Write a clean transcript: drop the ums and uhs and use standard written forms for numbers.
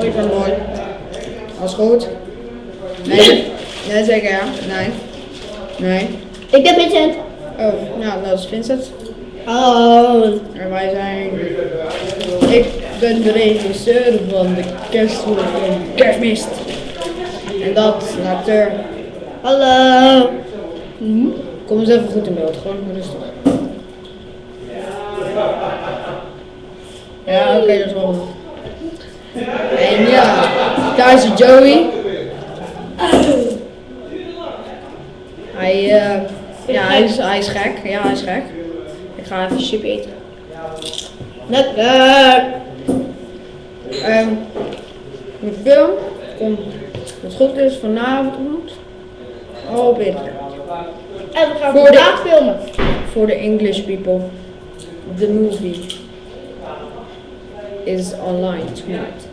Ik ben mooi. Alles goed? Nee? Nee, zeker ja. Nee. Nee. Ik ben Vincent. Oh, nou, dat is Vincent. Hallo. En wij zijn... Ik ben de regisseur van de kerstfilm Kerstmist. En dat is een acteur. Hallo. Kom eens even goed in beeld, gewoon rustig. Ja, oké, dat is wel goed. En ja, daar is Joey. Hij is gek. Ja, hij is gek. Ik ga even chip eten. Lekker. De film komt, als het goed is, vanavond op internet. En we gaan Voor vandaag filmen. For the English people, the movie is online tonight.